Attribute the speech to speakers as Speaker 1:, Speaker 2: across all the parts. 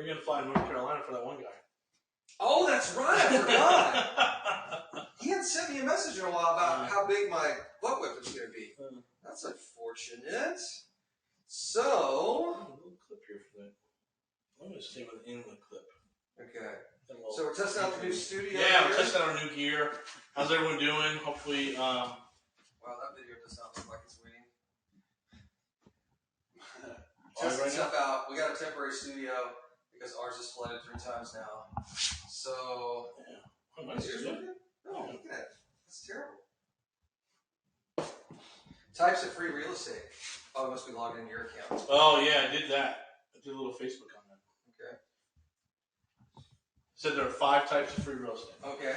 Speaker 1: going to fly to North Carolina for that one guy.
Speaker 2: Oh, that's right. I forgot. He had sent me a message in a while about how big my butt whip is going to be. That's unfortunate. So,
Speaker 1: a little clip here for that. I'm going to stay with an inlet clip.
Speaker 2: Okay. So we're testing out the new studio.
Speaker 1: Yeah, we're testing out our new gear. How's everyone doing? Hopefully,
Speaker 2: wow, that video does not look like it's waiting. Testing stuff out. We got a temporary studio because ours is flooded 3 times now. So,
Speaker 1: yeah. Oh, nice.
Speaker 2: Is yours working? No, look at it. That's terrible. Types of free real estate. Oh, it must be logged into your account.
Speaker 1: Oh, yeah, I did that. I did a little Facebook on that.
Speaker 2: Okay.
Speaker 1: Said there are 5 types of free real estate.
Speaker 2: Okay.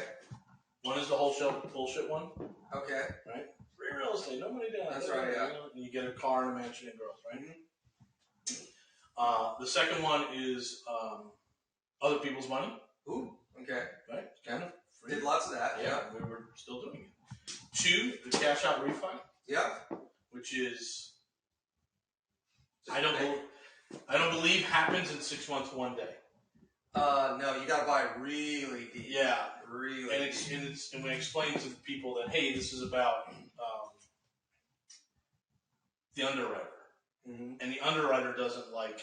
Speaker 1: One is the wholesale bullshit one.
Speaker 2: Okay.
Speaker 1: Right? Free real estate, no money down.
Speaker 2: That's right, yeah.
Speaker 1: And you get a car and a mansion and girls, right? The second one is other people's money.
Speaker 2: Ooh, okay.
Speaker 1: Right? Kind of free.
Speaker 2: Did lots of that.
Speaker 1: Yeah, we were still doing it. 2, the cash out refi.
Speaker 2: Yep.
Speaker 1: Which is, I don't believe happens in 6 months, 1 day.
Speaker 2: No, you got to buy really deep.
Speaker 1: Yeah,
Speaker 2: really.
Speaker 1: And we explain to the people that hey, this is about the underwriter, and the underwriter doesn't like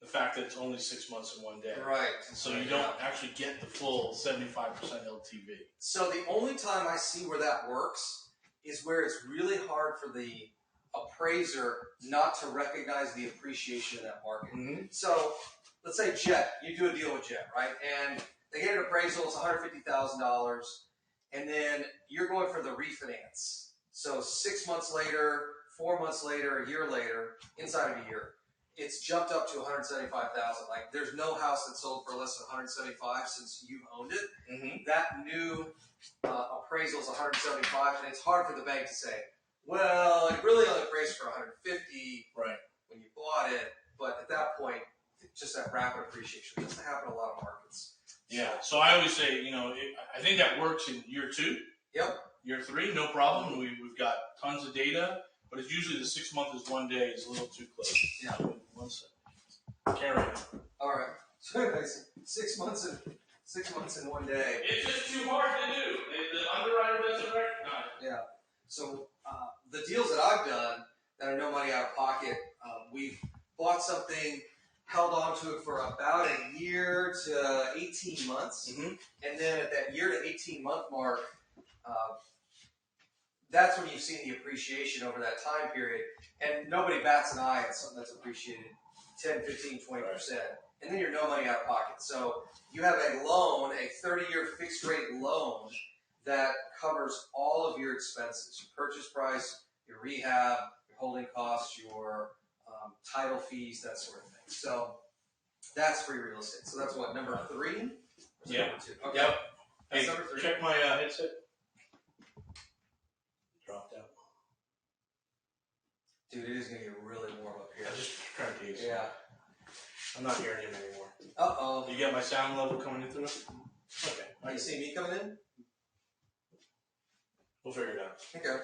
Speaker 1: the fact that it's only 6 months and 1 day.
Speaker 2: Right.
Speaker 1: So you don't actually get the full 75% LTV.
Speaker 2: So the only time I see where that works is where it's really hard for the appraiser not to recognize the appreciation of that market. So let's say Jet, you do a deal with Jet, right? And they get an appraisal, it's $150,000, and then you're going for the refinance. So 6 months later, 4 months later, a year later, inside of a year, it's jumped up to $175,000. Like there's no house that's sold for less than $175,000 since you've owned it. That new appraisal is $175,000, and it's hard for the bank to say, well, it really only appraised for $150,000 when you bought it, but at that point, just that rapid appreciation. It doesn't happen in a lot of markets.
Speaker 1: Yeah, so I always say, I think that works in year 2.
Speaker 2: Yep.
Speaker 1: Year 3, no problem. We've got tons of data, but it's usually the 6 months is 1 day is a little too close.
Speaker 2: Yeah.
Speaker 1: 1 second. Carry on.
Speaker 2: All right. So anyways, 6 months in 1 day.
Speaker 1: It's just too hard to do. The underwriter doesn't recognize it.
Speaker 2: Yeah. So the deals that I've done that are no money out of pocket, we've bought something, held on to it for about a year to 18 months. And then at that year to 18 month mark, that's when you've seen the appreciation over that time period. And nobody bats an eye at something that's appreciated 10, 15, 20%. And then you're no money out of pocket. So you have a loan, a 30-year fixed rate loan that covers all of your expenses, your purchase price, your rehab, your holding costs, your title fees, that sort of thing. So that's free real estate. So that's what, number 3?
Speaker 1: Yeah.
Speaker 2: Number 2. Okay.
Speaker 1: Yep.
Speaker 2: That's
Speaker 1: Hey,
Speaker 2: number 3.
Speaker 1: check my headset. Dropped out.
Speaker 2: Dude, it is going to get really warm up here.
Speaker 1: I just cranked the AC.
Speaker 2: Yeah.
Speaker 1: I'm not hearing him anymore.
Speaker 2: Uh-oh.
Speaker 1: You got my sound level coming in through it? Okay.
Speaker 2: Are you seeing me coming in?
Speaker 1: We'll figure it out.
Speaker 2: Okay.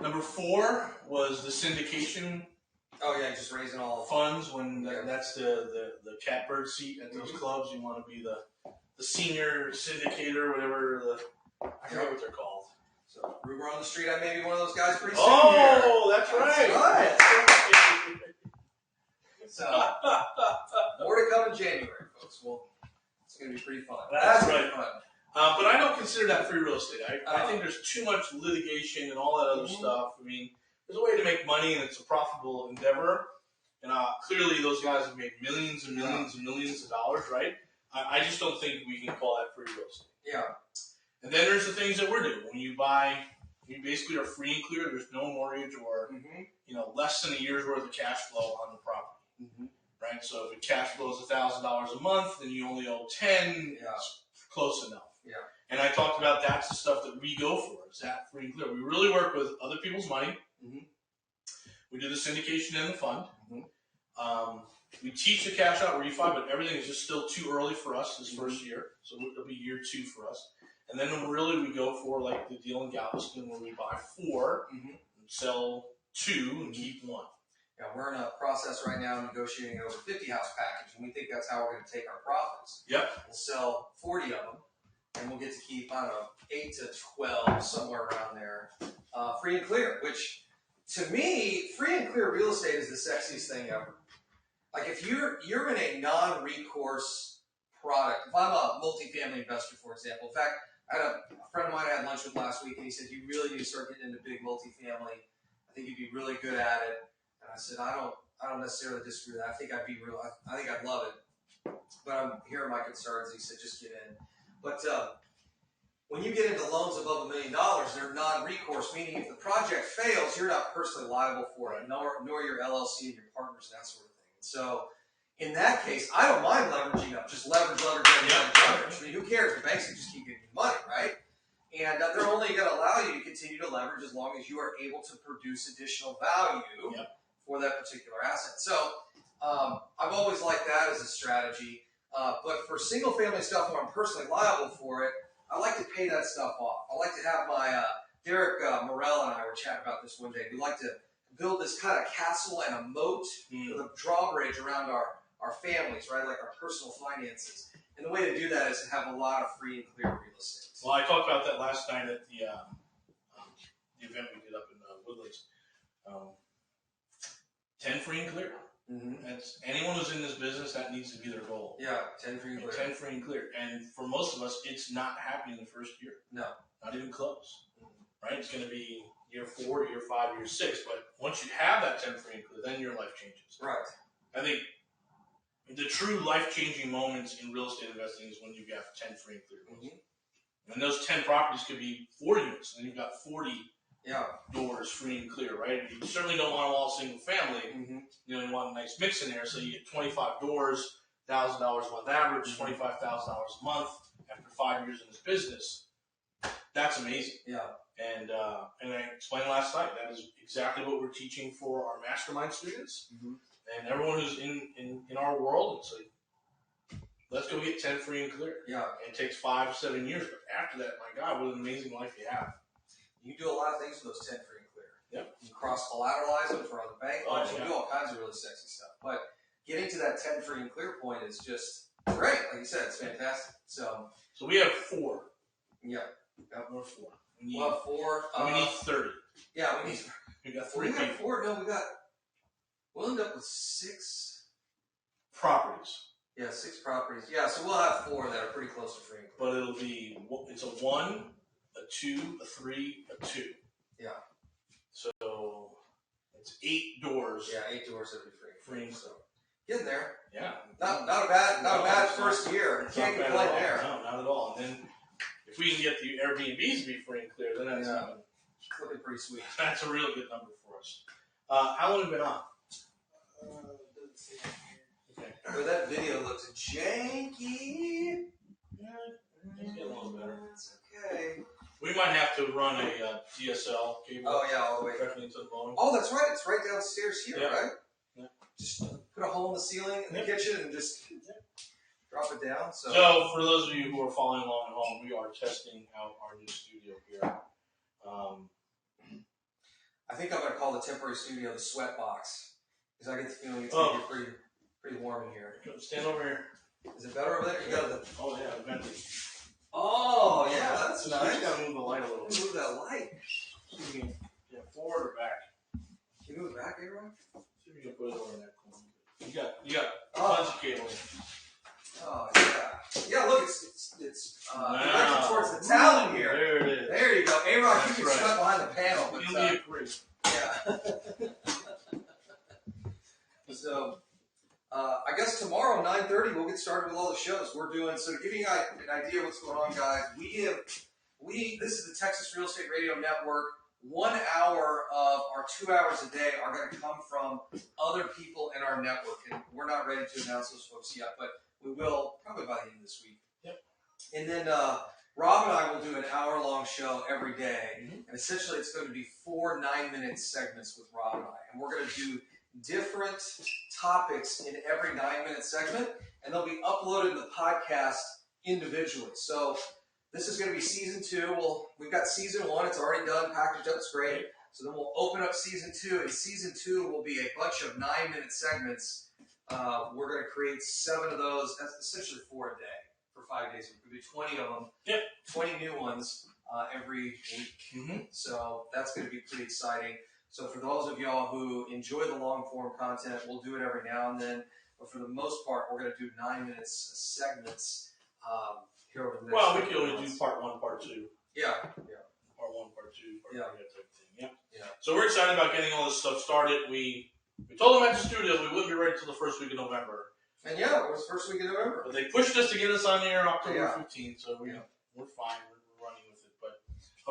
Speaker 1: Number 4 was the syndication.
Speaker 2: Oh yeah, just raising all the
Speaker 1: funds when that's the catbird seat at those clubs. You want to be the senior syndicator, whatever I forget what they're called.
Speaker 2: So rumor on the street, I may be one of those guys pretty soon.
Speaker 1: Oh, that's right.
Speaker 2: So more to come in January, folks. Well, it's going to be pretty fun.
Speaker 1: That's
Speaker 2: right.
Speaker 1: Fun. But I don't consider that free real estate. I think there's too much litigation and all that other stuff. I mean, there's a way to make money, and it's a profitable endeavor. And clearly, those guys have made millions and millions and millions of dollars, right? I just don't think we can call that free real estate.
Speaker 2: Yeah.
Speaker 1: And then there's the things that we're doing. When you buy, you basically are free and clear. There's no mortgage or less than a year's worth of cash flow on the property, right? So if it cash flows $1,000 a month, then you only owe 10.
Speaker 2: Yeah.
Speaker 1: It's close enough.
Speaker 2: Yeah.
Speaker 1: And I talked about that's the stuff that we go for. Is that free and clear? We really work with other people's money. We do the syndication and the fund. We teach the cash out refi, but everything is just still too early for us this first year. So it'll be year 2 for us. And then really we go for like the deal in Galveston where we buy 4 and sell 2 and keep 1.
Speaker 2: we're in a process right now negotiating over 50 house package, and we think that's how we're going to take our profits.
Speaker 1: Yep.
Speaker 2: We'll sell 40 of them, and we'll get to keep, I don't know, 8 to 12, somewhere around there, free and clear, which to me, free and clear real estate is the sexiest thing ever. Like if you're in a non-recourse product, if I'm a multifamily investor, for example, in fact, I had a friend of mine I had lunch with last week, and he said, you really need to start getting into big multifamily. I think you'd be really good at it. And I said, I don't necessarily disagree with that. I think I'd love it. But I'm hearing my concerns. He said, just get in. But when you get into loans above $1 million, they're non-recourse, meaning if the project fails, you're not personally liable for it, nor your LLC and your partners and that sort of thing. So in that case, I don't mind leveraging up. Just leverage. I mean, who cares? The banks can just keep giving you money, right? And they're only going to allow you to continue to leverage as long as you are able to produce additional value for that particular asset. So I've always liked that as a strategy. But for single-family stuff where I'm personally liable for it, I like to pay that stuff off. I like to have my Derek Morell and I were chatting about this one day. We like to build this kind of castle and a moat with a drawbridge around our families, right? Like our personal finances. And the way to do that is to have a lot of free and clear real estate.
Speaker 1: Well, I talked about that last night at the event we did up in Woodlands. 10 free and clear. That's anyone who's in this business, that needs to be their goal.
Speaker 2: Yeah, 10 free and clear.
Speaker 1: 10 free and clear. And for most of us, it's not happening the first year.
Speaker 2: No.
Speaker 1: Not even close. Right? It's going to be year 4, year 5, year 6. But once you have that 10 free and clear, then your life changes.
Speaker 2: Right.
Speaker 1: I think the true life-changing moments in real estate investing is when you've got 10 free and clear. And those 10 properties could be 4 units, and then you've got 40 doors free and clear, right? You certainly don't want them all single family. You know, you want a nice mix in there, so you get 25 doors, $1,000 a month average, $25,000 a month after 5 years in this business. That's amazing.
Speaker 2: Yeah.
Speaker 1: And I explained last night, that is exactly what we're teaching for our mastermind students and everyone who's in our world. It's like, let's go get 10 free and clear.
Speaker 2: Yeah.
Speaker 1: And it takes 5 to 7 years, but after that, my God, what an amazing life you have.
Speaker 2: You can do a lot of things with those 10 free and clear.
Speaker 1: Yep.
Speaker 2: You can cross-collateralize them for other bank loans. You
Speaker 1: Yeah.
Speaker 2: can do all kinds of really sexy stuff. But getting to that 10 free and clear point is just great. Like you said, it's fantastic. So
Speaker 1: we have 4.
Speaker 2: Yeah.
Speaker 1: We're 4.
Speaker 2: We'll have 4.
Speaker 1: We need 30.
Speaker 2: Yeah, we need.
Speaker 1: We got 3
Speaker 2: we
Speaker 1: people.
Speaker 2: got 4. No, we'll end up with 6
Speaker 1: properties.
Speaker 2: Yeah, 6 properties. Yeah, so we'll have 4 that are pretty close to free and clear.
Speaker 1: But it'll be, it's a 1, a 2, a 3, a 2.
Speaker 2: Yeah.
Speaker 1: So it's 8 doors.
Speaker 2: Yeah, 8 doors that will be free.
Speaker 1: So
Speaker 2: getting there.
Speaker 1: Yeah.
Speaker 2: Not a bad first year. Can't complain there.
Speaker 1: No, not at all. And then if we can get the Airbnbs to be free and clear, then that's
Speaker 2: looking pretty sweet.
Speaker 1: That's a real good number for us. How long have you been on? Okay.
Speaker 2: Well, that video looks janky.
Speaker 1: Yeah, it's getting a little better.
Speaker 2: It's okay.
Speaker 1: We might have to run a DSL cable.
Speaker 2: Oh yeah, all the way
Speaker 1: directly into the bone.
Speaker 2: Oh, that's right. It's right downstairs here, right?
Speaker 1: Yeah.
Speaker 2: Just put a hole in the ceiling in the kitchen and just drop it down. So
Speaker 1: for those of you who are following along at home, we are testing out our new studio here.
Speaker 2: I think I'm going to call the temporary studio the sweat box because I get the feeling it's going to be pretty warm in here.
Speaker 1: Stand over here.
Speaker 2: Is it better over there? You got the.
Speaker 1: Oh yeah, the venting.
Speaker 2: Oh yeah, that's nice.
Speaker 1: You got to move the light a little bit.
Speaker 2: Move that light.
Speaker 1: Yeah, forward or back?
Speaker 2: Can you move it back, Aaron?
Speaker 1: See if you can put it over in that corner. You got tons of cable.
Speaker 2: Oh yeah. Yeah, look, it's directed towards the talent here.
Speaker 1: There it is.
Speaker 2: There you go. A-Rock, you can sweat behind the panel. But,
Speaker 1: you'll be a priest.
Speaker 2: Yeah. So, I guess tomorrow, 9:30, we'll get started with all the shows we're doing. So to give you an idea of what's going on, guys, this is the Texas Real Estate Radio Network. 1 hour of our 2 hours a day are going to come from other people in our network. And we're not ready to announce those folks yet, but we will probably by the end of this week.
Speaker 1: Yep.
Speaker 2: And then Rob and I will do an hour-long show every day. And essentially it's going to be 4 9-minute segments with Rob and I. And we're going to do different topics in every 9-minute segment. And they'll be uploaded in the podcast individually. So this is going to be season 2. Well, we've got season 1. It's already done, packaged up. It's great. So then we'll open up season 2, and season 2 will be a bunch of 9-minute segments. We're going to create 7 of those. That's essentially 4 a day for 5 days. We're going to do 20 of them.
Speaker 1: Yep.
Speaker 2: 20 new ones every week. So that's going to be pretty exciting. So for those of y'all who enjoy the long form content, we'll do it every now and then. But for the most part, we're going to do 9 minutes segments here over the next.
Speaker 1: Well, we can only do part 1, part 2.
Speaker 2: Yeah.
Speaker 1: Part 1, part 2, part 3, that type of thing.
Speaker 2: Yeah.
Speaker 1: So we're excited about getting all this stuff started. We told them at the studio we wouldn't be ready until the first week of November.
Speaker 2: And yeah, it was first week of November.
Speaker 1: But they pushed us to get us on the air October 15th, so we're fine. We're running with it. But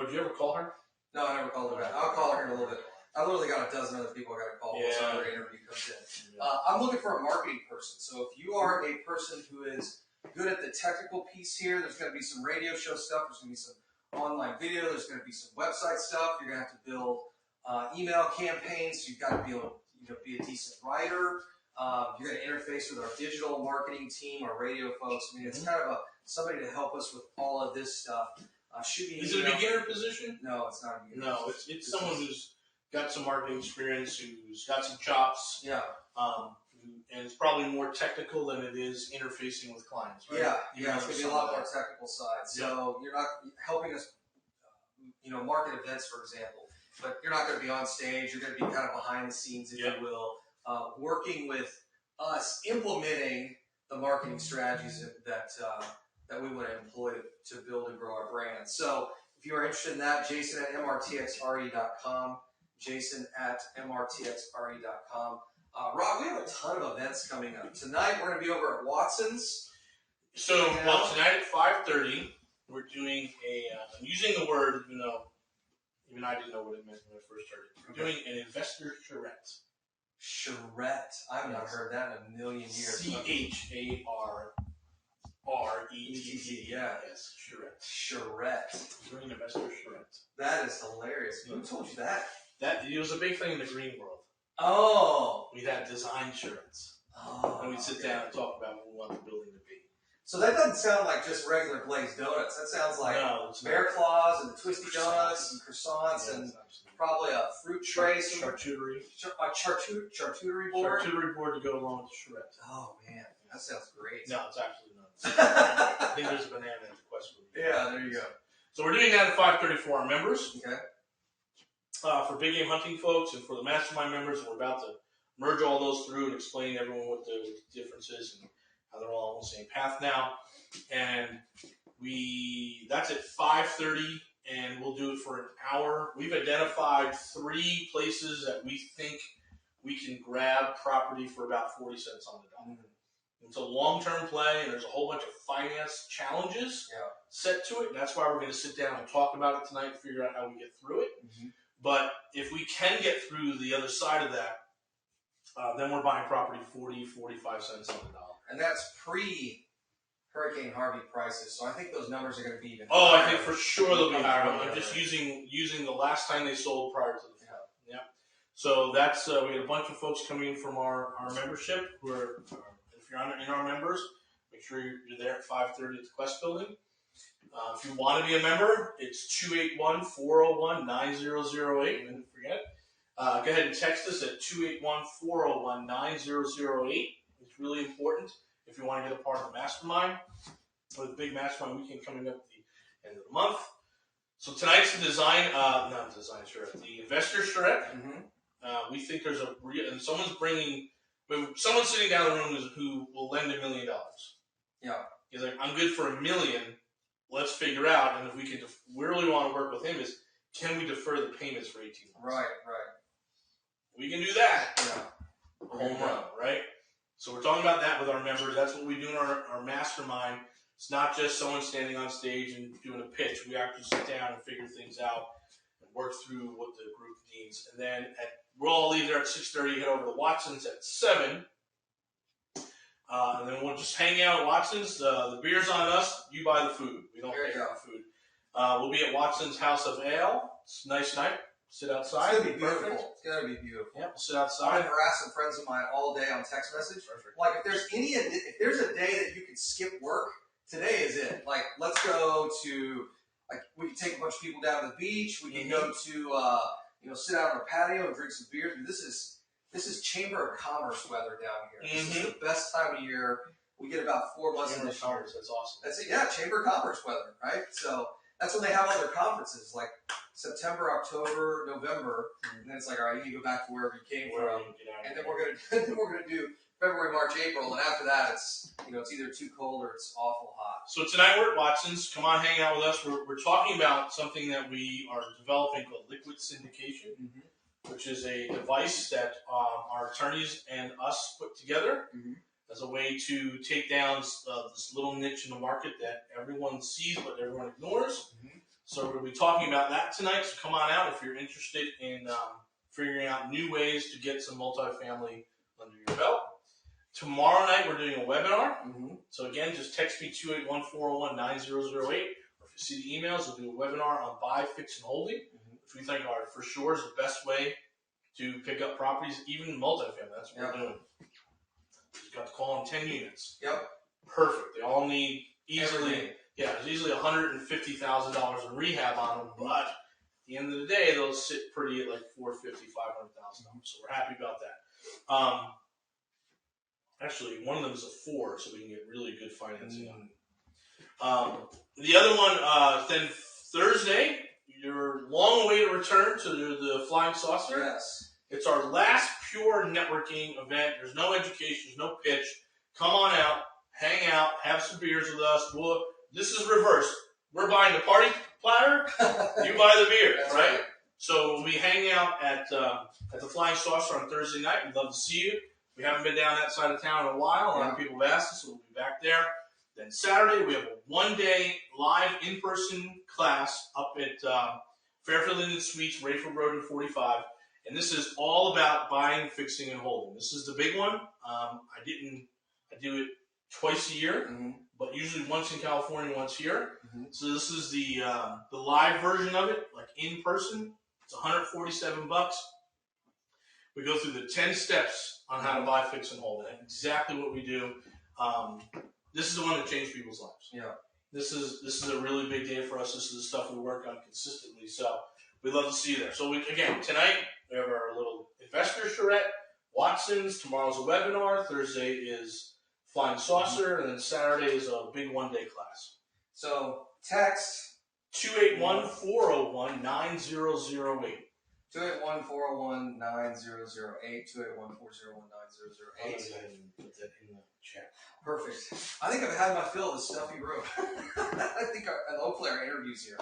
Speaker 1: did you ever call her?
Speaker 2: No, I never called her back. I'll call her in a little bit. I literally got a dozen other people I got to call once another interview comes in. I'm looking for a marketing person. So if you are a person who is good at the technical piece here, there's going to be some radio show stuff. There's going to be some online video. There's going to be some website stuff. You're going to have to build email campaigns. You've got to be able to be a decent writer. You're going to interface with our digital marketing team, our radio folks. I mean, it's kind of somebody to help us with all of this stuff.
Speaker 1: Is it a beginner position?
Speaker 2: No, it's not a beginner.
Speaker 1: No, it's someone who's got some marketing experience, who's got some chops.
Speaker 2: Yeah.
Speaker 1: And it's probably more technical than it is interfacing with clients, right?
Speaker 2: Yeah, it's going to be a lot more technical side. So you're not helping us, market events, for example, but you're not going to be on stage. You're going to be kind of behind the scenes, if you will, working with us, implementing the marketing strategies that we want to employ to build and grow our brand. So if you are interested in that, Jason at mrtxre.com, Jason at mrtxre.com. Rob, we have a ton of events coming up. Tonight, we're going to be over at Watson's.
Speaker 1: So, tonight at 5:30, we're doing I'm using the word, even I didn't know what it meant when I first heard it. We're doing an investor charrette.
Speaker 2: Charrette. I've not heard that in a million years.
Speaker 1: CHARRETT.
Speaker 2: Yeah.
Speaker 1: Yes, charrette.
Speaker 2: Charrette.
Speaker 1: We're doing an investor charrette.
Speaker 2: That is hilarious. Who told you that?
Speaker 1: It was a big thing in the green world.
Speaker 2: Oh.
Speaker 1: We'd have design charrettes. And we'd sit down and talk about what we want the building to be.
Speaker 2: So that doesn't sound like just regular glazed donuts. That sounds like bear claws and the twisty donuts and croissants and probably a fruit tray.
Speaker 1: Charcuterie.
Speaker 2: A charcuterie board?
Speaker 1: Charcuterie board to go along with the charrette.
Speaker 2: Oh, man. That sounds great.
Speaker 1: No, it's absolutely not. I think there's a banana at the Quest.
Speaker 2: Yeah, there you go.
Speaker 1: So we're doing that at 5:30 for our members.
Speaker 2: Okay.
Speaker 1: For big game hunting folks and for the mastermind members, we're about to merge all those through and explain to everyone what the difference is and how they're all on the same path now. And that's at 5:30, and we'll do it for an hour. We've identified 3 places that we think we can grab property for about 40 cents on the dollar. It's a long-term play, and there's a whole bunch of finance challenges set to it. And that's why we're going to sit down and talk about it tonight and figure out how we get through it. But if we can get through the other side of that, then we're buying property 40, 45 cents on the dollar.
Speaker 2: And that's pre-Hurricane Harvey prices, so I think those numbers are going to be even
Speaker 1: higher.
Speaker 2: I
Speaker 1: think for sure they'll be higher. I'm just using the last time they sold prior to the flood. Yeah. So that's we had a bunch of folks coming in from our membership who are, if you're in our members, make sure you're there at 5:30 at the Quest building. If you want to be a member, it's 281-401-9008. Don't forget. Go ahead and text us at 281-401-9008. It's really important if you want to get a part of the mastermind. Or the big mastermind weekend coming up at the end of the month. So tonight's the the investor charrette. We think there's and someone's sitting down in the room who will lend $1 million.
Speaker 2: Yeah.
Speaker 1: He's like, I'm good for $1 million. Let's figure out, and if we really want to work with him is, can we defer the payments for 18 months?
Speaker 2: Right.
Speaker 1: We can do that.
Speaker 2: Yeah.
Speaker 1: Home run, right? So we're talking about that with our members. That's what we do in our mastermind. It's not just someone standing on stage and doing a pitch. We actually sit down and figure things out and work through what the group needs. And then we'll all leave there at 6:30, head over to Watson's at 7. And then we'll just hang out at Watson's. The beer's on us. You buy the food. We don't pay for the food. We'll be at Watson's House of Ale. It's a nice night. Sit outside.
Speaker 2: It's going to be beautiful.
Speaker 1: Perfect.
Speaker 2: It's going to be beautiful.
Speaker 1: Yeah, we'll sit outside.
Speaker 2: I've been harassing friends of mine all day on text message.
Speaker 1: Perfect.
Speaker 2: Like, if there's a day that you can skip work, today is it. Like, let's go to, we can take a bunch of people down to the beach. We can go to, sit out on our patio and drink some beer. Dude, this is Chamber of Commerce weather down here. This is the best time of year. We get about 4 months in this year.
Speaker 1: That's awesome.
Speaker 2: That's it. Yeah, Chamber of Commerce weather, right? So that's when they have all their conferences, like September, October, November, and then it's like, all right, you can go back to wherever you came from, and then we're gonna do February, March, April, and after that, it's either too cold or it's awful hot.
Speaker 1: So tonight we're at Watson's. Come on, hang out with us. We're talking about something that we are developing called liquid syndication, which is a device that our attorneys and us put together as a way to take down this little niche in the market that everyone sees but everyone ignores. So we're going to be talking about that tonight. So come on out if you're interested in figuring out new ways to get some multifamily under your belt. Tomorrow night we're doing a webinar. So again, just text me 281-401-9008. Or if you see the emails, we'll do a webinar on buy, fix, and holding, which we think are for sure is the best way to pick up properties, even multifamily. That's what we're doing. You've got to call in 10 units.
Speaker 2: Yep.
Speaker 1: Perfect. They all need easily. Yeah, there's easily $150,000 in rehab on them, but at the end of the day, they'll sit pretty at like $450,000, $500,000. So we're happy about that. Actually, one of them is a 4, so we can get really good financing on it. The other one, then Thursday, your long-awaited return to the Flying Saucer.
Speaker 2: Yes.
Speaker 1: It's our last pure networking event. There's no education, there's no pitch. Come on out, hang out, have some beers with us. This is reversed. We're buying the party platter, you buy the beer, right? So we hang out at the Flying Saucer on Thursday night. We'd love to see you. We haven't been down that side of town in a while. A lot of people have asked us, so we'll be back there. Then Saturday, we have a one-day live in-person class up at Fairfield Inn and Suites, Rayford Road and 45. And this is all about buying, fixing, and holding. This is the big one. I do it twice a year, but usually once in California, once here. So this is the live version of it, like in person. It's $147. We go through the 10 steps on how to buy, fix, and hold. And exactly what we do. This is the one that changed people's lives.
Speaker 2: Yeah.
Speaker 1: This is a really big day for us. This is the stuff we work on consistently. So we'd love to see you there. So again, tonight we have our little investor charrette, Watson's. Tomorrow's a webinar. Thursday is Flying Saucer, and then Saturday is a big one-day class.
Speaker 2: So text
Speaker 1: 281-401-9008.
Speaker 2: 281-401-9008, 281-401-9008.
Speaker 1: Put that in the chat.
Speaker 2: Perfect. I think I've had my fill of the stuff you wrote. I think hopefully our interviews here.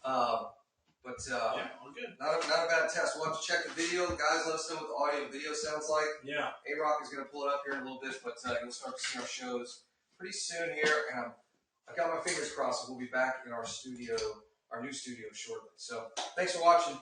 Speaker 1: Yeah, all good.
Speaker 2: Not a bad test. We'll have to check the video. Guys, let us know what the audio and video sounds like.
Speaker 1: Yeah.
Speaker 2: A-Rock is going to pull it up here in a little bit, but you'll start to see our shows pretty soon here. And I've got my fingers crossed that we'll be back in our studio, our new studio shortly. So thanks for watching.